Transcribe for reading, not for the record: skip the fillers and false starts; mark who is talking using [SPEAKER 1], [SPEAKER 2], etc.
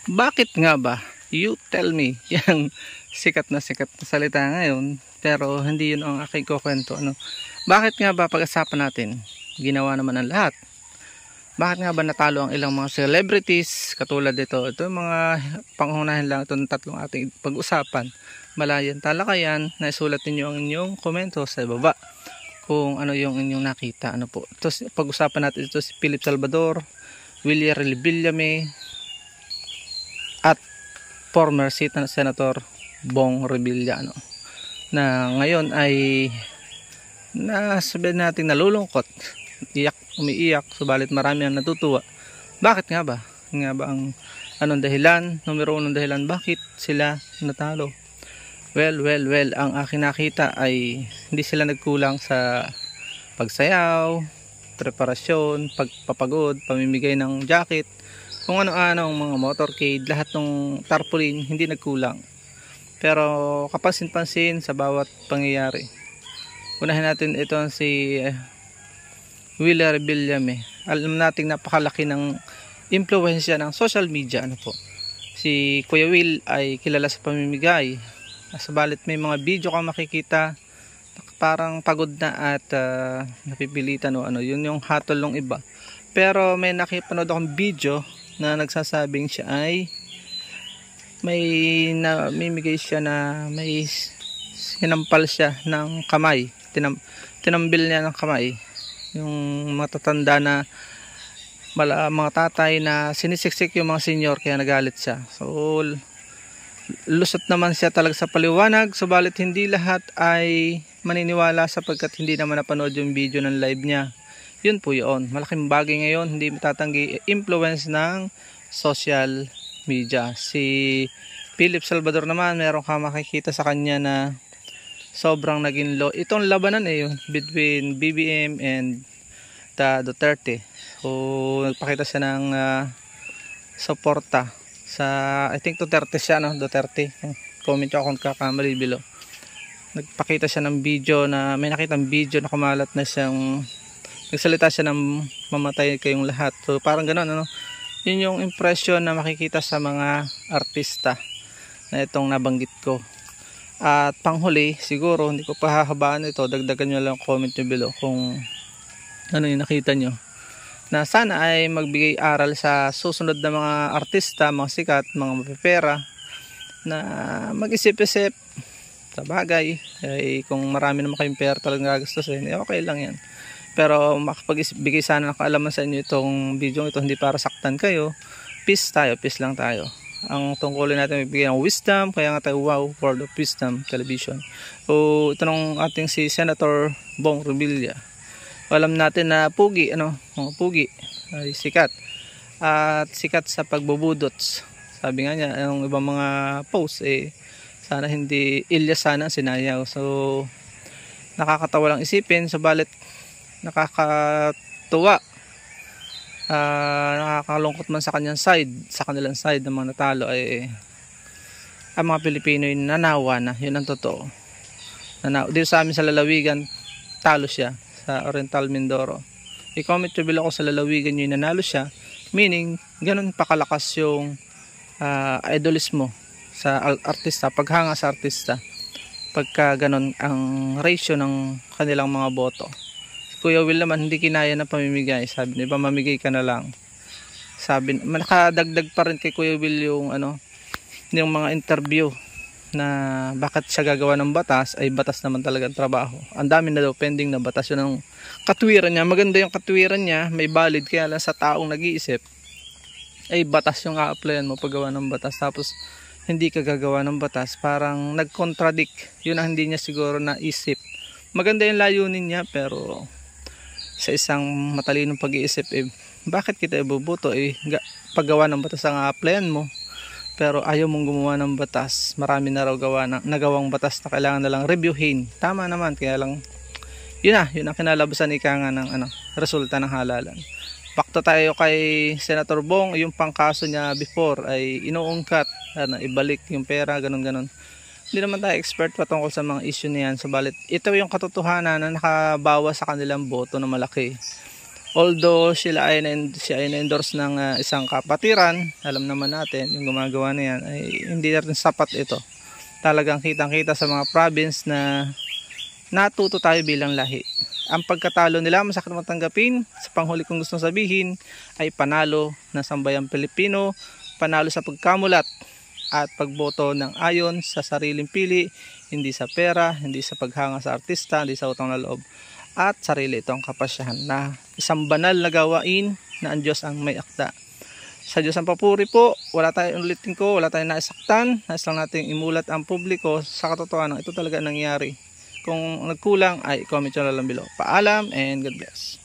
[SPEAKER 1] Bakit nga ba? You tell me. Yang sikat na salita ngayon, pero hindi yun ang aking kukwento. Bakit nga ba pag-usapan natin? Ginawa naman ang lahat. Bakit nga ba natalo ang ilang mga celebrities katulad dito? Ito yung mga pangunahin lang itong tatlong ating pag-usapan. Malayan talakayan, naisulat ninyo ang inyong komento sa baba kung ano yung inyong nakita. Ito, pag-usapan natin ito si Philip Salvador, Willie Villame, at former Senator Bong Revilla, na ngayon ay nasabihin natin nalulungkot, umiiyak, subalit marami ang natutuwa. Bakit nga ba? Nga ba ang anong dahilan? Numero 1 dahilan bakit sila natalo? Well, ang aking nakita ay hindi sila nagkulang sa pagsayaw, preparasyon, pagpapagod, pamimigay ng jacket, kung ano-ano, mga motorcade, lahat ng tarpaulin, hindi nagkulang. Pero kapansin-pansin sa bawat pangyayari. Unahin natin ito si Willie Villame. Alam nating napakalaki ng impluwensya ng social media. Si Kuya Will ay kilala sa pamimigay. Sabalit may mga video kang makikita parang pagod na at napipilitan yun yung hatol ng iba. Pero may nakipanood akong video na nagsasabing siya ay may namimigay siya na may sinampal siya ng kamay, tinambil niya ng kamay yung matatanda na mga tatay na sinisiksik yung mga senior, kaya nagalit siya. So lusot naman siya talaga sa paliwanag, subalit hindi lahat ay maniniwala sapagkat hindi naman napanood yung video ng live niya. Yun po yun, malaking bagay ngayon, hindi matatanggi influence ng social media. Si Philip Salvador naman, meron ka makikita sa kanya na sobrang naging low. Itong labanan yun, between BBM and the Duterte. So nagpakita siya ng suporta sa, I think Duterte siya, Duterte. Comment nyo kung kakamali below. Nagpakita siya ng video na, may nakitang video na kumalat na siyang nagsalita siya ng mamatay kayong lahat. So parang gano'n, yun yung impression na makikita sa mga artista na itong nabanggit ko. At panghuli, siguro hindi ko pahahabaan ito, dagdagan nyo lang comment nyo below kung ano yung nakita nyo, na sana ay magbigay aral sa susunod na mga artista, mga sikat, mga mapipera, na mag-isip-isip sa bagay. Kung marami naman kayong pera talagang gagastusin, okay lang yan. Pero makapagbigay sana ng kaalaman sa inyo itong video ito, hindi para saktan kayo. Peace lang tayo. Ang tungkulin natin magbigay ng wisdom, kaya nga tayo Wow World of Wisdom Television. So ito nung ating si Senator Bong Revilla. Alam natin na pugi, mga pugi ay sikat. At sikat sa pagbubudots. Sabi nga niya, yung ibang mga post sana hindi Ilyas sana sinayaw. So nakakatawa lang isipin, subalit nakakatuwa, nakakalungkot man sa kanyang side, sa kanilang side ng mga natalo ay ang mga Pilipino yung nanawa na, yun ang totoo. Dito sa amin sa lalawigan, talo siya sa Oriental Mindoro. I-comment nyo below kung sa lalawigan nyo yung nanalo siya, meaning ganun pakalakas yung idolismo sa artista, paghanga sa artista pagka ganun ang ratio ng kanilang mga boto. Kuya Will naman hindi kinaya na pamimigay, sabi niya, mamigay ka na lang. Sabi, nakadagdag pa rin kay Kuya Will yung yung mga interview na bakit siya gagawa ng batas, ay batas naman talaga ang trabaho. Ang dami na daw pending na batas, yun ang katwiran niya. Maganda yung katwiran niya, may valid, kaya lang sa taong nag-iisip ay batas yung a-applyan mo paggawa ng batas, tapos hindi ka gagawa ng batas, parang nag-contradict. Yun ang hindi niya siguro naisip. Maganda yung layunin niya, pero sa isang matalinong pag-iisip, bakit kita ibubuto? Paggawa ng batas ang a-applyan mo, pero ayaw mong gumawa ng batas. Marami na raw nagawang batas na kailangan na lang reviewin. Tama naman, kaya lang yun ang kinalabasan nga ng resulta ng halalan. Bakto tayo kay Senator Bong, yung pangkaso niya before ay inuungkat, ibalik yung pera, ganun. Hindi naman tayo expert patungkol sa mga issue na yan, subalit ito yung katotohanan na nakabawa sa kanilang boto na malaki. Although siya ay na-endorse ng isang kapatiran, alam naman natin yung gumagawa na yan ay hindi rin sapat ito. Talagang kitang-kita sa mga province na natuto tayo bilang lahi. Ang pagkatalo nila, masakit matanggapin, sa panghuli kong gustong sabihin, ay panalo ng sambayang Pilipino, panalo sa pagkamulat at pagboto ng ayon sa sariling pili, hindi sa pera, hindi sa paghanga sa artista, hindi sa utang na loob. At sarili itong kapasyahan na isang banal na gawain na ang Diyos ang may akda. Sa Diyos ang papuri po, wala tayong ulitin ko, wala tayong naisaktan, nais lang natin imulat ang publiko sa katotohanan ito talaga nangyari. Kung nagkulang ay comment nyo lang below. Paalam and God bless.